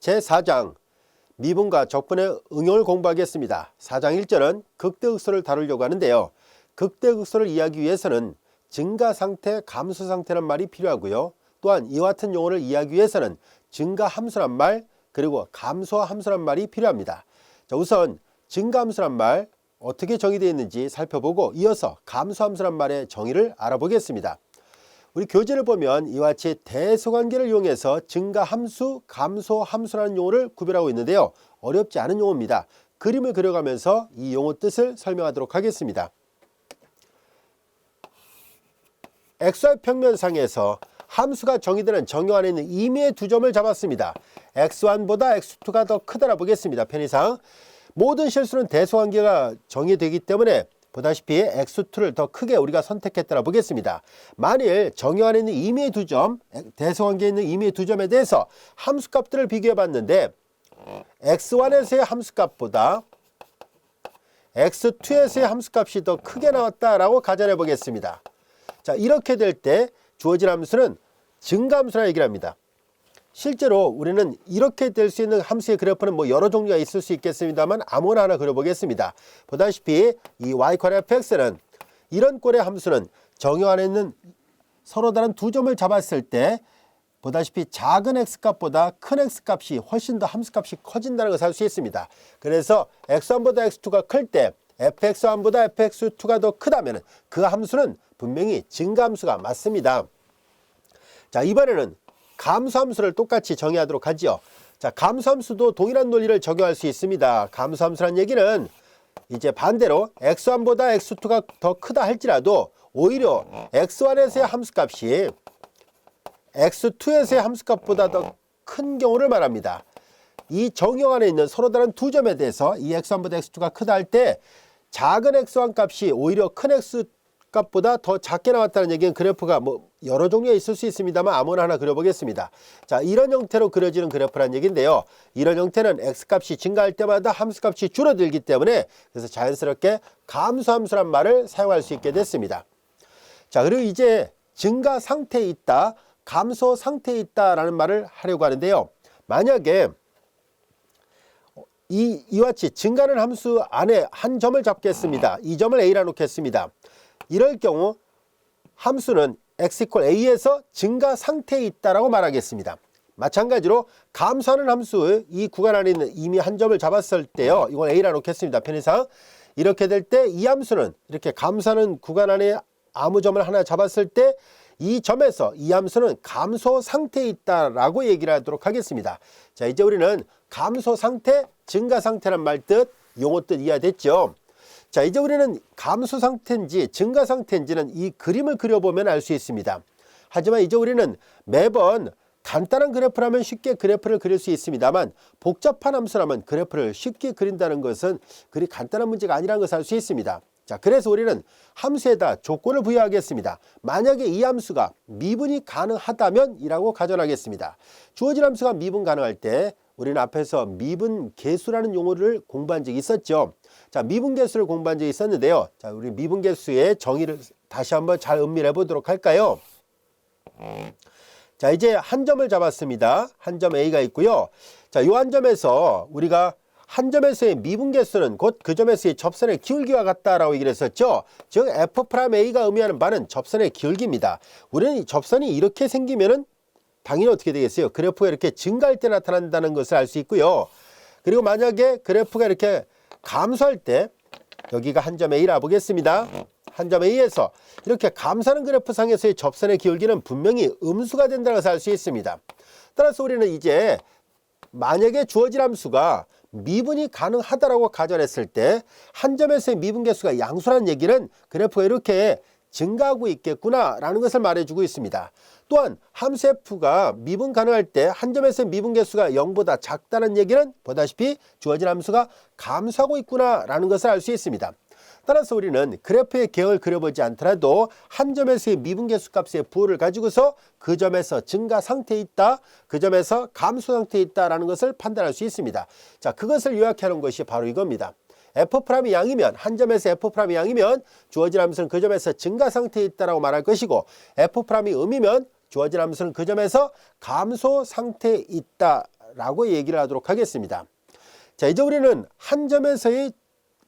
제4장 미분과 적분의 응용을 공부하겠습니다. 4장 1절은 극대극소를 다루려고 하는데요. 극대극소를 이해하기 위해서는 증가상태, 감소상태란 말이 필요하고요. 또한 이와 같은 용어를 이해하기 위해서는 증가함수란 말, 그리고 감소함수란 말이 필요합니다. 자, 우선 증가함수란 말 어떻게 정의되어 있는지 살펴보고 이어서 감소함수란 말의 정의를 알아보겠습니다. 우리 교재를 보면 이와 같이 대소관계를 이용해서 증가함수, 감소함수라는 용어를 구별하고 있는데요. 어렵지 않은 용어입니다. 그림을 그려가면서 이 용어 뜻을 설명하도록 하겠습니다. XY 평면상에서 함수가 정의되는 정형 안에 있는 임의의 두 점을 잡았습니다. x1보다 x2가 더 크다라 보겠습니다. 편의상 모든 실수는 대소관계가 정의되기 때문에 보다시피 x2를 더 크게 우리가 선택했다라 보겠습니다. 만일 정형 안에 있는 임의의 두 점, 대소관계에 있는 임의의 두 점에 대해서 함수값들을 비교해 봤는데 x1에서의 함수값보다 x2에서의 함수값이 더 크게 나왔다라고 가정해 보겠습니다. 자, 이렇게 될 때 주어진 함수는 증가함수라 얘기를 합니다. 실제로 우리는 이렇게 될 수 있는 함수의 그래프는 여러 종류가 있을 수 있겠습니다만 아무나 하나 그려보겠습니다. 보다시피 이 y=fx는 이런 꼴의 함수는 정형 안에 있는 서로 다른 두 점을 잡았을 때 보다시피 작은 x값보다 큰 x값이 훨씬 더 함수값이 커진다는 것을 알 수 있습니다. 그래서 x1보다 x2가 클 때 fx1보다 fx2가 더 크다면 그 함수는 분명히 증가함수가 맞습니다. 자, 이번에는 감소함수를 똑같이 정의하도록 하지요. 자, 감소함수도 동일한 논리를 적용할 수 있습니다. 감소함수란 얘기는 이제 반대로 x1보다 x2가 더 크다 할지라도 오히려 x1에서의 함수값이 x2에서의 함수값보다 더 큰 경우를 말합니다. 이 정형 안에 있는 서로 다른 두 점에 대해서 이 x1보다 x2가 크다 할 때 작은 x1 값이 오히려 큰 x 값보다 더 작게 나왔다는 얘기는 그래프가 여러 종류가 있을 수 있습니다만 아무나 하나 그려보겠습니다. 자, 이런 형태로 그려지는 그래프란 얘기인데요. 이런 형태는 x값이 증가할 때마다 함수값이 줄어들기 때문에 그래서 자연스럽게 감소함수란 말을 사용할 수 있게 됐습니다. 자, 그리고 이제 증가 상태에 있다, 감소 상태에 있다라는 말을 하려고 하는데요. 만약에 이와 같이 증가하는 함수 안에 한 점을 잡겠습니다. 이 점을 a라 놓겠습니다. 이럴 경우 함수는 x=a에서 증가 상태에 있다라고 말하겠습니다. 마찬가지로 감소하는 함수 이 구간 안에 있는 이미 한 점을 잡았을 때요. 이건 a라 놓겠습니다. 편의상 이렇게 될 때 이 함수는 이렇게 감소하는 구간 안에 아무 점을 하나 잡았을 때 이 점에서 이 함수는 감소 상태에 있다라고 얘기를 하도록 하겠습니다. 자, 이제 우리는 감소 상태, 증가 상태란 말 뜻, 용어 뜻 이해됐죠? 자, 이제 우리는 감소 상태인지 증가 상태인지는 이 그림을 그려보면 알 수 있습니다. 하지만 이제 우리는 매번 간단한 그래프라면 쉽게 그래프를 그릴 수 있습니다만 복잡한 함수라면 그래프를 쉽게 그린다는 것은 그리 간단한 문제가 아니라는 것을 알 수 있습니다. 자, 그래서 우리는 함수에다 조건을 부여하겠습니다. 만약에 이 함수가 미분이 가능하다면 이라고 가정하겠습니다. 주어진 함수가 미분 가능할 때 우리는 앞에서 미분계수라는 용어를 공부한 적이 있었죠. 자, 미분계수를 공부한 적이 있었는데요. 자, 우리 미분계수의 정의를 다시 한번 잘 음미해 보도록 할까요? 자, 이제 한 점을 잡았습니다. 한 점 A가 있고요. 자, 이 한 점에서 우리가 한 점에서의 미분계수는 곧 그 점에서의 접선의 기울기와 같다라고 얘기를 했었죠. 즉 F'A가 의미하는 바는 접선의 기울기입니다. 우리는 이 접선이 이렇게 생기면은 당연히 어떻게 되겠어요? 그래프가 이렇게 증가할 때 나타난다는 것을 알 수 있고요. 그리고 만약에 그래프가 이렇게 감소할 때 여기가 한 점 A라 보겠습니다. 한 점 A에서 이렇게 감소하는 그래프상에서의 접선의 기울기는 분명히 음수가 된다는 것을 알 수 있습니다. 따라서 우리는 이제 만약에 주어진 함수가 미분이 가능하다라고 가정했을 때 한 점에서의 미분계수가 양수라는 얘기는 그래프가 이렇게 증가하고 있겠구나 라는 것을 말해주고 있습니다. 또한 함수 f가 미분 가능할 때 한 점에서의 미분계수가 0보다 작다는 얘기는 보다시피 주어진 함수가 감소하고 있구나 라는 것을 알 수 있습니다. 따라서 우리는 그래프의 개형을 그려보지 않더라도 한 점에서의 미분계수 값의 부호를 가지고서 그 점에서 증가 상태에 있다, 그 점에서 감소 상태에 있다라는 것을 판단할 수 있습니다. 자, 그것을 요약하는 것이 바로 이겁니다. F'이 양이면, 한 점에서 F'이 양이면 주어진 함수는 그 점에서 증가 상태에 있다라고 말할 것이고, F'이 음이면 주어진 함수는 그 점에서 감소 상태에 있다 라고 얘기를 하도록 하겠습니다. 자, 이제 우리는 한 점에서의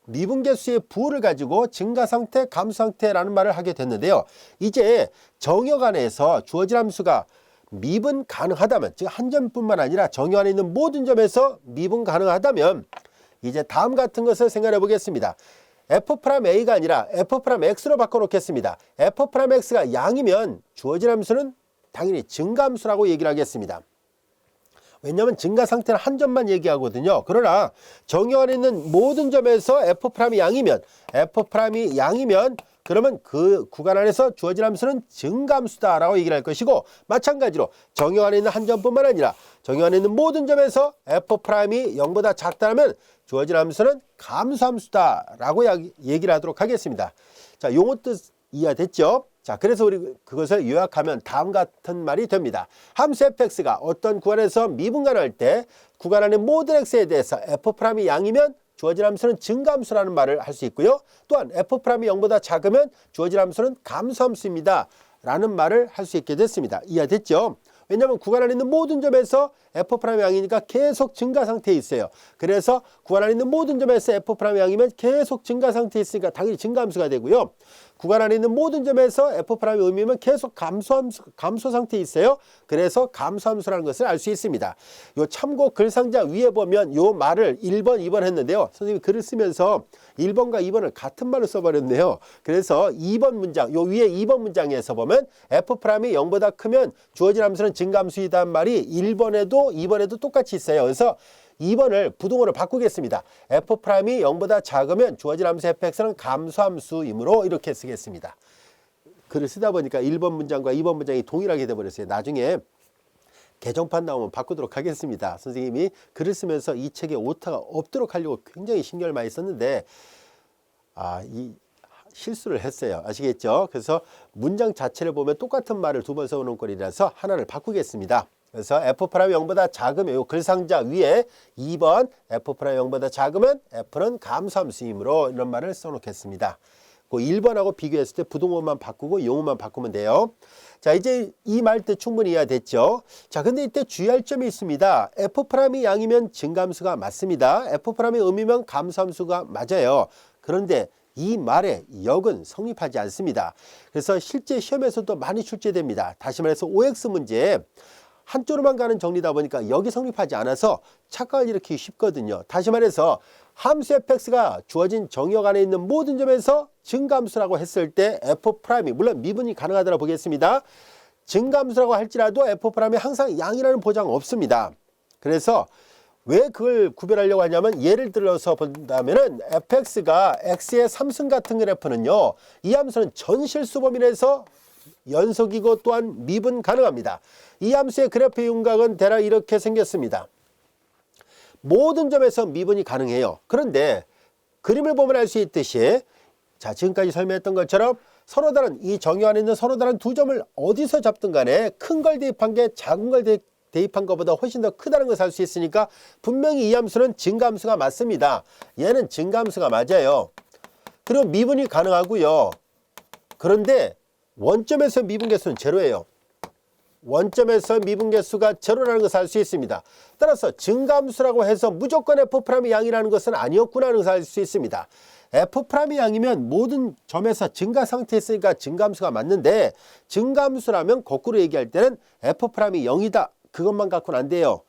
미분계수의 부호를 가지고 증가상태, 감소상태라는 말을 하게 됐는데요. 이제 정역 안에서 주어진 함수가 미분 가능하다면, 즉 한 점뿐만 아니라 정역 안에 있는 모든 점에서 미분 가능하다면 이제 다음 같은 것을 생각해 보겠습니다. F'A가 아니라 F'X로 바꿔놓겠습니다. F'X가 양이면 주어진 함수는 당연히 증가함수라고 얘기를 하겠습니다. 왜냐하면 증가상태는 한 점만 얘기하거든요. 그러나 정역 안에 있는 모든 점에서 F'이 양이면 그러면 그 구간 안에서 주어진 함수는 증가함수다라고 얘기를 할 것이고, 마찬가지로 정역 안에 있는 한 점뿐만 아니라 정역 안에 있는 모든 점에서 F'이 0보다 작다면 주어진 함수는 감소함수다라고 얘기를 하도록 하겠습니다. 자, 용어 뜻 이해됐죠? 자, 그래서 우리 그것을 요약하면 다음 같은 말이 됩니다. 함수 fx가 어떤 구간에서 미분 가능할 때 구간 안의 모든 x에 대해서 F'이 양이면 주어진 함수는 증가함수라는 말을 할 수 있고요. 또한 F'이 0보다 작으면 주어진 함수는 감소함수입니다 라는 말을 할 수 있게 됐습니다. 이해됐죠? 왜냐하면 구간 안에 있는 모든 점에서 F'이 양이니까 계속 증가 상태에 있어요. 그래서 구간 안에 있는 모든 점에서 F'이 양이면 계속 증가 상태에 있으니까 당연히 증가함수가 되고요. 구간 안에 있는 모든 점에서 F'이 음이면 계속 감소 상태에 있어요. 그래서 감소함수라는 것을 알 수 있습니다. 요 참고 글상자 위에 보면 요 말을 1번, 2번 했는데요. 선생님이 글을 쓰면서 1번과 2번을 같은 말로 써버렸네요. 그래서 2번 문장, 요 위에 2번 문장에서 보면 F'이 0보다 크면 주어진 함수는 증가함수이다는 말이 1번에도 2번에도 똑같이 있어요. 그래서 2번을 부동어로 바꾸겠습니다. F'이 0보다 작으면 주어진 함수 fx는 감소함수이므로 이렇게 쓰겠습니다. 글을 쓰다 보니까 1번 문장과 2번 문장이 동일하게 돼버렸어요. 나중에 개정판 나오면 바꾸도록 하겠습니다. 선생님이 글을 쓰면서 이 책에 오타가 없도록 하려고 굉장히 신경을 많이 썼는데 이 실수를 했어요. 아시겠죠? 그래서 문장 자체를 보면 똑같은 말을 두 번 써놓은 꼴이라서 하나를 바꾸겠습니다. 그래서 F'이 0보다 작으면 요 글상자 위에 2번 F'이 0보다 작으면 F는 감소함수이므로 이런 말을 써놓겠습니다. 그 1번하고 비교했을 때 부동어만 바꾸고 용어만 바꾸면 돼요. 자, 이제 이 말 뜻 충분히 이해됐죠? 자, 근데 이때 주의할 점이 있습니다. F'이 양이면 증가함수가 맞습니다. F'이 음이면 감소함수가 맞아요. 그런데 이 말의 역은 성립하지 않습니다. 그래서 실제 시험에서도 많이 출제됩니다. 다시 말해서 OX 문제 한쪽으로만 가는 정리다 보니까 역이 성립하지 않아서 착각을 일으키기 쉽거든요. 다시 말해서 함수 fx가 주어진 정역 안에 있는 모든 점에서 증가함수라고 했을 때 F'이 물론 미분이 가능하다고 보겠습니다. 증가함수라고 할지라도 F'이 항상 양이라는 보장 없습니다. 그래서 왜 그걸 구별하려고 하냐면 예를 들어서 본다면은 fx가 x의 3승 같은 그래프는요. 이 함수는 전실수 범위내에서 연속이고 또한 미분 가능합니다. 이 함수의 그래프의 윤곽은 대략 이렇게 생겼습니다. 모든 점에서 미분이 가능해요. 그런데 그림을 보면 알 수 있듯이 자, 지금까지 설명했던 것처럼 서로 다른 이 정역 안에 있는 서로 다른 두 점을 어디서 잡든 간에 큰 걸 대입한 게 작은 걸 대입한 것보다 훨씬 더 크다는 것을 알 수 있으니까 분명히 이 함수는 증가함수가 맞습니다. 얘는 증가함수가 맞아요. 그리고 미분이 가능하고요. 그런데 원점에서 미분계수는 제로예요. 원점에서 미분계수가 제로라는 것을 알 수 있습니다. 따라서 증가함수라고 해서 무조건 F'이 양이라는 것은 아니었구나 하는 것을 알 수 있습니다. F'이 양이면 모든 점에서 증가 상태에 있으니까 증가함수가 맞는데 증가함수라면 거꾸로 얘기할 때는 F'이 0이다. 그것만 갖고는 안 돼요.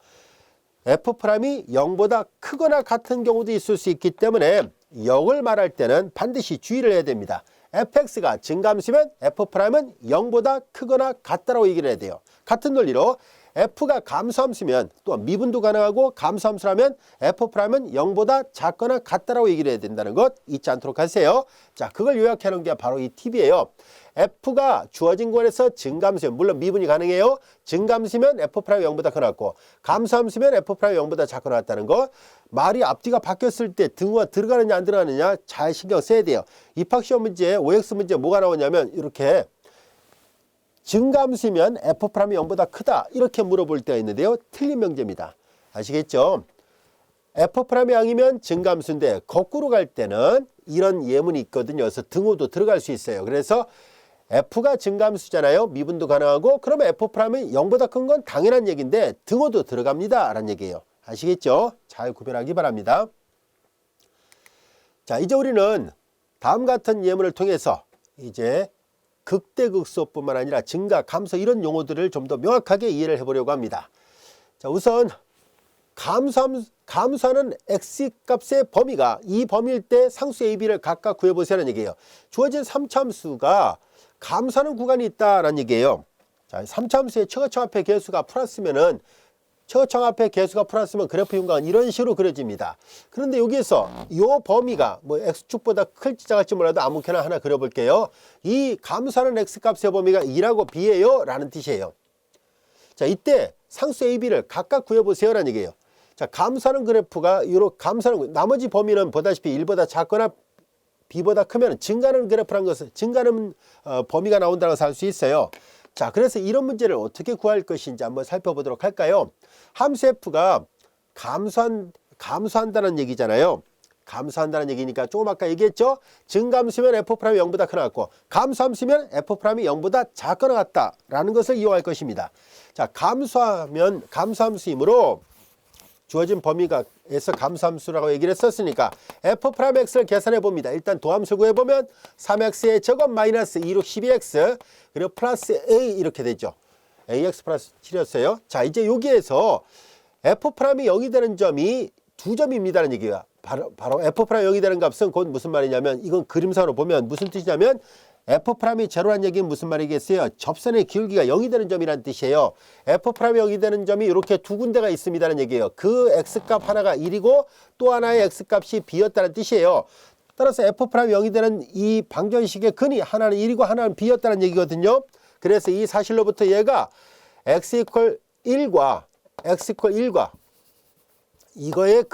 F'이 0보다 크거나 같은 경우도 있을 수 있기 때문에 0을 말할 때는 반드시 주의를 해야 됩니다. fx가 증가함수면 F'은 0보다 크거나 같다라고 얘기를 해야 돼요. 같은 논리로 f가 감소함수면 또한 미분도 가능하고 감소함수라면 F'은 0보다 작거나 같다라고 얘기를 해야 된다는 것 잊지 않도록 하세요. 자, 그걸 요약해 놓은 게 바로 이 팁이에요. f가 주어진 구간에서 증가함수면 물론 미분이 가능해요. 증가함수면 F'이 0보다 크고 감소함수면 F'이 0보다 작거나 같다는 거. 말이 앞뒤가 바뀌었을 때 등호가 들어가느냐 안 들어가느냐 잘 신경 써야 돼요. 입학시험 문제, OX 문제 뭐가 나오냐면 이렇게 증가함수면 F'이 0보다 크다 이렇게 물어볼 때가 있는데요. 틀린 명제입니다. 아시겠죠? F'이 양이면 증가함수인데 거꾸로 갈 때는 이런 예문이 있거든요. 그래서 등호도 들어갈 수 있어요. 그래서 F가 증가함수잖아요. 미분도 가능하고 그러면 F'이 0보다 큰 건 당연한 얘기인데 등호도 들어갑니다 라는 얘기예요. 아시겠죠? 잘 구별하기 바랍니다. 자, 이제 우리는 다음 같은 예문을 통해서 이제 극대극소뿐만 아니라 증가, 감소 이런 용어들을 좀 더 명확하게 이해를 해보려고 합니다. 자, 우선 감소하는 x값의 범위가 이 범위일 때 상수 a, b를 각각 구해보세요라는 얘기예요. 주어진 3차함수가 감소하는 구간이 있다라는 얘기예요. 자, 3차함수의 최고점 앞에 개수가 플러스면은 최고점 앞에 개수가 플러스면 그래프 윤곽은 이런 식으로 그려집니다. 그런데 여기에서 이 범위가 뭐 x축보다 클지 작을지 몰라도 아무렇게나 하나 그려볼게요. 이 감소하는 x값의 범위가 2라고 b예요 라는 뜻이에요. 자, 이때 상수 a, b를 각각 구해보세요 라는 얘기예요. 자, 감소하는 그래프가 이렇게 감소하는 나머지 범위는 보다시피 1보다 작거나 b보다 크면 증가하는 그래프란 것은 증가하는 범위가 나온다고 해서 알 수 있어요. 자, 그래서 이런 문제를 어떻게 구할 것인지 한번 살펴보도록 할까요? 함수 f가 감소한다는 얘기잖아요. 감소한다는 얘기니까 조금 아까 얘기했죠? 증가함수면 f'이 0보다 크거나 같고 감소함수면 f'이 0보다 작거나 같다라는 것을 이용할 것입니다. 자, 감소함수이므로 주어진 범위가에서 감소함수라고 얘기를 했었으니까 f'x를 계산해 봅니다. 일단 도함수 구해보면 3x의 제곱 마이너스 2, 6, 12x 그리고 플러스 a 이렇게 되죠. ax 플러스 7이었어요. 자, 이제 여기에서 f'이 0이 되는 점이 두 점입니다라는 얘기가 바로 f'이 0이 되는 값은 곧 무슨 말이냐면 이건 그림상으로 보면 무슨 뜻이냐면 f'이 제로란 얘기는 무슨 말이겠어요? 접선의 기울기가 0이 되는 점이라는 뜻이에요. f'이 0이 되는 점이 이렇게 두 군데가 있습니다라는 얘기예요. 그 x값 하나가 1이고 또 하나의 x값이 b였다는 뜻이에요. 따라서 f'이 0이 되는 이 방정식의 근이 하나는 1이고 하나는 b였다는 얘기거든요. 그래서 이 사실로부터 얘가 x = 1과 이거의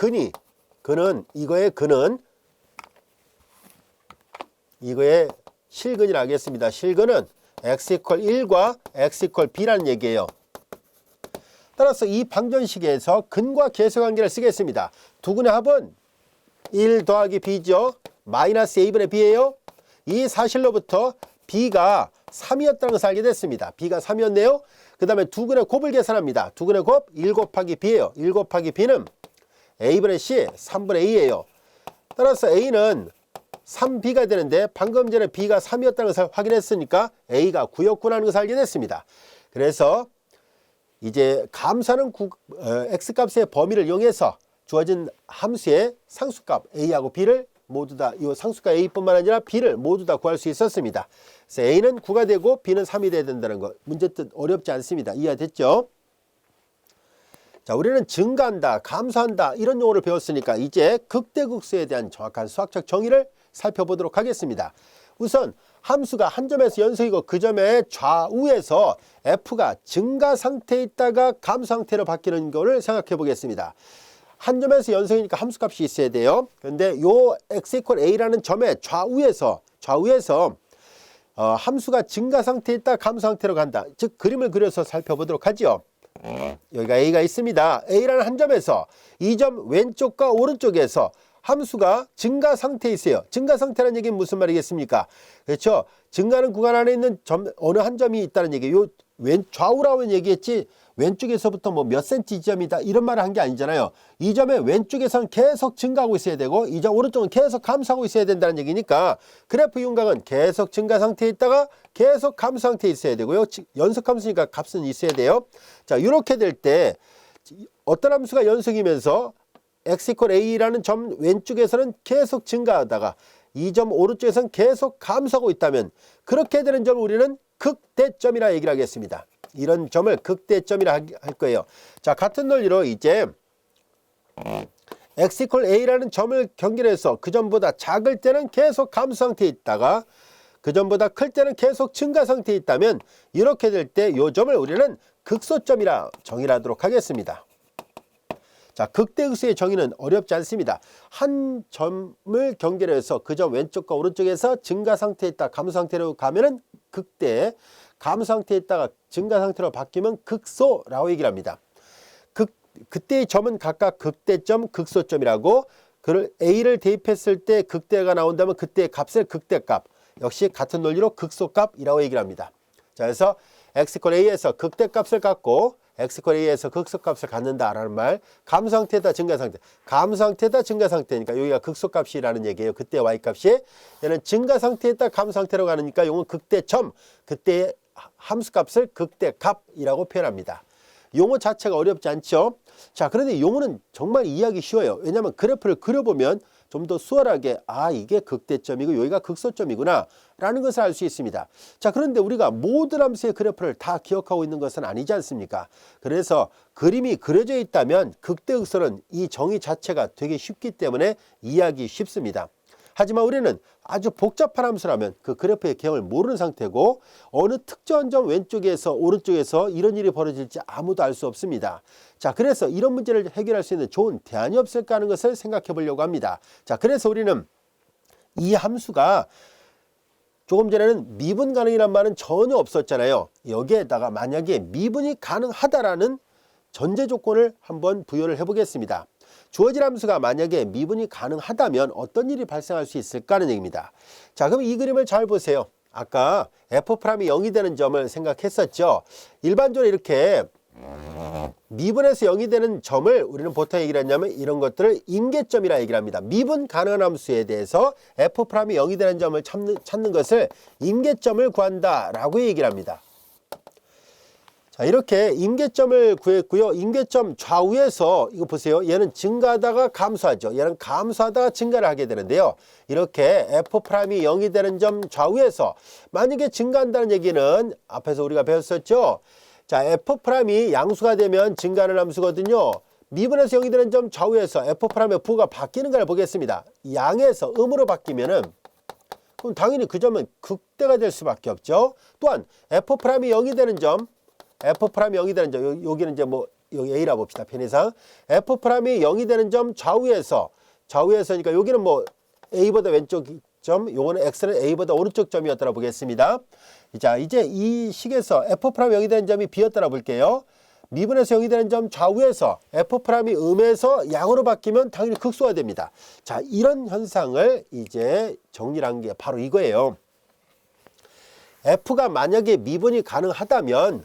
이거의 실근이라 하겠습니다. 실근은 x = 1과 x = b라는 얘기예요. 따라서 이 방정식에서 근과 계수 관계를 쓰겠습니다. 두 근의 합은 1 더하기 b죠. 마이너스 a분의 b예요. 이 사실로부터 b가 3이었다는 것을 알게 됐습니다. b가 3이었네요. 그 다음에 두 근의 곱을 계산합니다. 두 근의 곱 1 곱하기 b예요. 1 곱하기 b는 a분의 c 3분의 a예요. 따라서 a는 3b가 되는데 방금 전에 b가 3이었다는 것을 확인했으니까 a가 9였구나 것을 알게 됐습니다. 그래서 이제 감소하는 x값의 범위를 이용해서 주어진 함수의 상수값 a하고 b를 모두 다 이 상수값 a뿐만 아니라 b를 모두 다 구할 수 있었습니다. 그래서 a는 9가 되고 b는 3이 돼야 된다는 것 문제 뜻 어렵지 않습니다. 이해됐죠? 자, 우리는 증가한다, 감소한다 이런 용어를 배웠으니까 이제 극대극소에 대한 정확한 수학적 정의를 살펴보도록 하겠습니다. 우선 함수가 한 점에서 연속이고 그 점의 좌우에서 f가 증가 상태에 있다가 감소 상태로 바뀌는 거를 생각해 보겠습니다. 한 점에서 연속이니까 함수값이 있어야 돼요. 그런데 요 x = a라는 점의 좌우에서 함수가 증가 상태에 있다 감소 상태로 간다. 즉 그림을 그려서 살펴보도록 하죠. 여기가 a가 있습니다. a라는 한 점에서 이 점 왼쪽과 오른쪽에서 함수가 증가 상태에 있어요. 증가 상태라는 얘기는 무슨 말이겠습니까? 그렇죠? 증가하는 구간 안에 있는 어느 한 점이 있다는 얘기예요. 좌우라고 얘기했지 왼쪽에서부터 뭐 몇 센치 지점이다 이런 말을 한 게 아니잖아요. 이 점의 왼쪽에서는 계속 증가하고 있어야 되고 이 점 오른쪽은 계속 감소하고 있어야 된다는 얘기니까 그래프 윤곽은 계속 증가 상태에 있다가 계속 감소 상태에 있어야 되고요. 연속 함수니까 값은 있어야 돼요. 자, 이렇게 될 때 어떤 함수가 연속이면서 x = a라는 점 왼쪽에서는 계속 증가하다가 이 점 오른쪽에서는 계속 감소하고 있다면 그렇게 되는 점을 우리는 극대점이라 얘기를 하겠습니다. 이런 점을 극대점이라 할 거예요. 자, 같은 논리로 이제 x = a라는 점을 경계해서 그 점보다 작을 때는 계속 감소 상태에 있다가 그 점보다 클 때는 계속 증가 상태에 있다면 이렇게 될 때 이 점을 우리는 극소점이라 정의를 하도록 하겠습니다. 자, 극대극소의 정의는 어렵지 않습니다. 한 점을 경계로 해서 그 점 왼쪽과 오른쪽에서 증가 상태에 있다 감소 상태로 가면은 극대, 감소 상태에 있다가 증가 상태로 바뀌면 극소라고 얘기를 합니다. 그때의 점은 각각 극대점, 극소점이라고 그를 a를 대입했을 때 극대가 나온다면 그때의 값을 극대값, 역시 같은 논리로 극소값이라고 얘기를 합니다. 자, 그래서 x = a에서 극대값을 갖고 x = a에서 극소값을 갖는다라는 말. 감소상태다 증가상태. 감소상태다 증가상태니까 여기가 극소값이라는 얘기예요. 그때 y값이. 얘는 증가상태에다 감소상태로 가니까 이건 극대점, 그때의 함수값을 극대값이라고 표현합니다. 용어 자체가 어렵지 않죠? 자, 그런데 용어는 정말 이해하기 쉬워요. 왜냐하면 그래프를 그려보면 좀 더 수월하게 이게 극대점이고 여기가 극소점이구나 라는 것을 알 수 있습니다. 자, 그런데 우리가 모든 함수의 그래프를 다 기억하고 있는 것은 아니지 않습니까? 그래서 그림이 그려져 있다면 극대극소는 이 정의 자체가 되게 쉽기 때문에 이해하기 쉽습니다. 하지만 우리는 아주 복잡한 함수라면 그 그래프의 개형을 모르는 상태고 어느 특정한 점 왼쪽에서 오른쪽에서 이런 일이 벌어질지 아무도 알 수 없습니다. 자, 그래서 이런 문제를 해결할 수 있는 좋은 대안이 없을까 하는 것을 생각해 보려고 합니다. 자, 그래서 우리는 이 함수가 조금 전에는 미분 가능이란 말은 전혀 없었잖아요. 여기에다가 만약에 미분이 가능하다라는 전제 조건을 한번 부여를 해 보겠습니다. 주어진 함수가 만약에 미분이 가능하다면 어떤 일이 발생할 수 있을까 하는 얘기입니다. 자, 그럼 이 그림을 잘 보세요. 아까 f'이 0이 되는 점을 생각했었죠. 일반적으로 이렇게 미분에서 0이 되는 점을 우리는 보통 얘기를 했냐면 이런 것들을 임계점이라 얘기를 합니다. 미분 가능한 함수에 대해서 f'이 0이 되는 점을 찾는 것을 임계점을 구한다라고 얘기를 합니다. 자, 이렇게 임계점을 구했고요. 임계점 좌우에서 이거 보세요. 얘는 증가하다가 감소하죠. 얘는 감소하다가 증가를 하게 되는데요. 이렇게 f'이 0이 되는 점 좌우에서 만약에 증가한다는 얘기는 앞에서 우리가 배웠었죠. 자, f'이 양수가 되면 증가하는 함수거든요. 미분에서 0이 되는 점 좌우에서 f'의 부호가 바뀌는 걸 보겠습니다. 양에서 음으로 바뀌면은 그럼 당연히 그 점은 극대가 될 수밖에 없죠. 또한 f'이 0이 되는 점 f'이 0이 되는 점, 여기는 이제 뭐, 여기 A라 봅시다. 편의상. f'이 0이 되는 점 좌우에서니까 여기는 뭐, A보다 왼쪽 점, 요거는 X는 A보다 오른쪽 점이었다라 보겠습니다. 자, 이제 이 식에서 f'이 0이 되는 점이 B였다라 볼게요. 미분에서 0이 되는 점 좌우에서 f'이 음에서 양으로 바뀌면 당연히 극소가 됩니다. 자, 이런 현상을 이제 정리를 한 게 바로 이거예요. f가 만약에 미분이 가능하다면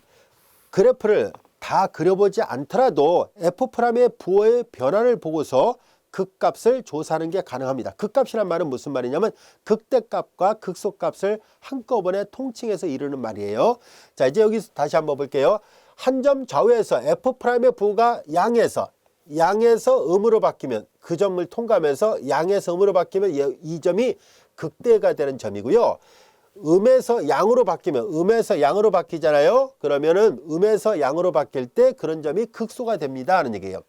그래프를 다 그려보지 않더라도 f'의 부호의 변화를 보고서 극값을 조사하는 게 가능합니다. 극값이란 말은 무슨 말이냐면 극대값과 극소값을 한꺼번에 통칭해서 이루는 말이에요. 자, 이제 여기서 다시 한번 볼게요. 한 점 좌우에서 f'의 부호가 양에서 음으로 바뀌면 그 점을 통과하면서 양에서 음으로 바뀌면 이 점이 극대가 되는 점이고요. 음에서 양으로 바뀌면 음에서 양으로 바뀌잖아요. 그러면은 음에서 양으로 바뀔 때 그런 점이 극소가 됩니다 하는 얘기예요.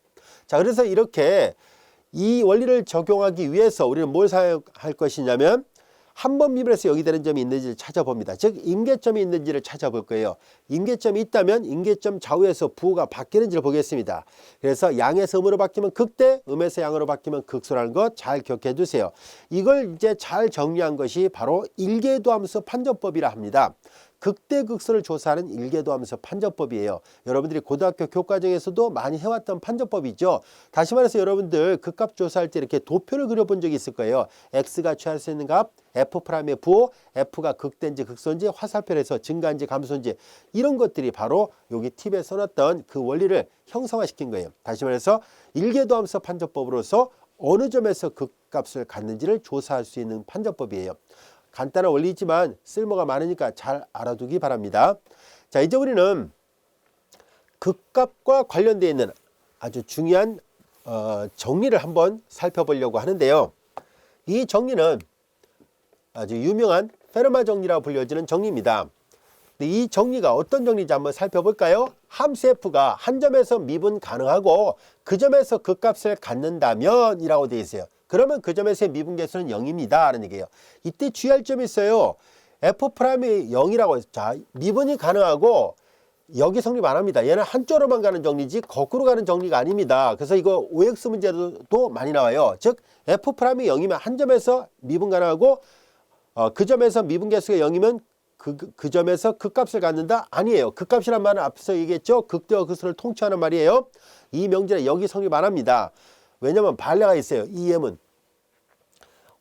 자, 그래서 이렇게 이 원리를 적용하기 위해서 우리는 뭘 사용할 것이냐면 한 번 미분에서 0이 되는 점이 있는지를 찾아봅니다. 즉 임계점이 있는지를 찾아볼 거예요. 임계점이 있다면 임계점 좌우에서 부호가 바뀌는지를 보겠습니다. 그래서 양에서 음으로 바뀌면 극대, 음에서 양으로 바뀌면 극소라는 거 잘 기억해 두세요. 이걸 이제 잘 정리한 것이 바로 일계도함수 판정법이라 합니다. 극대극소를 조사하는 일계도함수 판정법이에요. 여러분들이 고등학교 교과정에서도 많이 해왔던 판정법이죠. 다시 말해서 여러분들 극값 조사할 때 이렇게 도표를 그려본 적이 있을 거예요. x가 취할 수 있는 값, f'의 부호, f가 극대인지 극소인지 화살표에서 증가인지 감소인지 이런 것들이 바로 여기 팁에 써놨던 그 원리를 형성화시킨 거예요. 다시 말해서 일계도함수 판정법으로서 어느 점에서 극값을 갖는지를 조사할 수 있는 판정법이에요. 간단한 원리이지만 쓸모가 많으니까 잘 알아두기 바랍니다. 자, 이제 우리는 극값과 관련되어 있는 아주 중요한 정리를 한번 살펴보려고 하는데요. 이 정리는 아주 유명한 페르마 정리라고 불려지는 정리입니다. 근데 이 정리가 어떤 정리인지 한번 살펴볼까요? 함수 f가 한 점에서 미분 가능하고 그 점에서 극값을 갖는다면 이라고 되어 있어요. 그러면 그 점에서의 미분계수는 0입니다 하는 얘기예요. 이때 주의할 점이 있어요. f'이 0이라고 해서 자, 미분이 가능하고 여기 성립 안 합니다. 얘는 한쪽으로만 가는 정리지 거꾸로 가는 정리가 아닙니다. 그래서 이거 OX 문제도 많이 나와요. 즉 f'이 0이면 한 점에서 미분 가능하고 그 점에서 미분계수가 0이면 그 점에서 극값을 갖는다? 아니에요. 극값이란 말은 앞서 얘기했죠. 극대와 극소를 통치하는 말이에요. 이 명제는 여기 성립 안 합니다. 왜냐면 반례가 있어요. EM은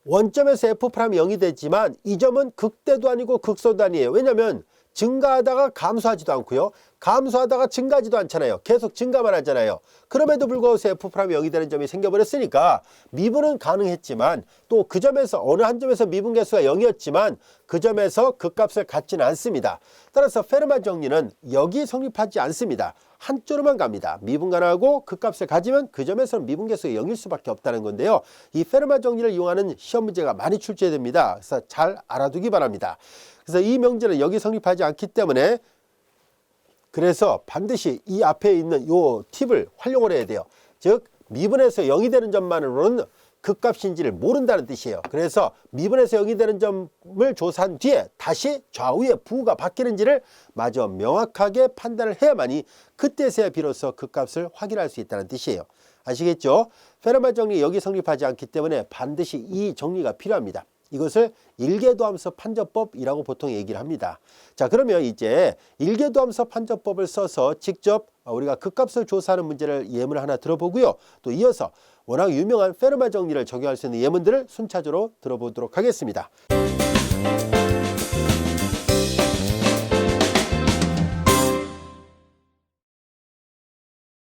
원점에서 F'이 0이 되지만 이 점은 극대도 아니고 극소도 아니에요. 왜냐하면 증가하다가 감소하지도 않고요. 감소하다가 증가하지도 않잖아요. 계속 증가만 하잖아요. 그럼에도 불구하고 F'이 0이 되는 점이 생겨버렸으니까 미분은 가능했지만 또 그 점에서 어느 한 점에서 미분 개수가 0이었지만 그 점에서 그 값을 갖지는 않습니다. 따라서 페르마 정리는 여기 성립하지 않습니다. 한쪽으로만 갑니다. 미분간하고 그 값을 가지면 그 점에서는 미분 개수가 0일 수밖에 없다는 건데요. 이 페르마 정리를 이용하는 시험 문제가 많이 출제됩니다. 그래서 잘 알아두기 바랍니다. 그래서 이 명제는 여기 성립하지 않기 때문에 그래서 반드시 이 앞에 있는 요 팁을 활용을 해야 돼요. 즉 미분에서 0이 되는 점만으로는 그 값인지를 모른다는 뜻이에요. 그래서 미분에서 0이 되는 점을 조사한 뒤에 다시 좌우의 부호가 바뀌는지를 마저 명확하게 판단을 해야만이 그때서야 비로소 그 값을 확인할 수 있다는 뜻이에요. 아시겠죠? 페르마 정리 여기 성립하지 않기 때문에 반드시 이 정리가 필요합니다. 이것을 일계도함수 판정법이라고 보통 얘기를 합니다. 자, 그러면 이제 일계도함수 판정법을 써서 직접 우리가 극값을 조사하는 문제를 예문을 하나 들어보고요. 또 이어서 워낙 유명한 페르마 정리를 적용할 수 있는 예문들을 순차적으로 들어보도록 하겠습니다.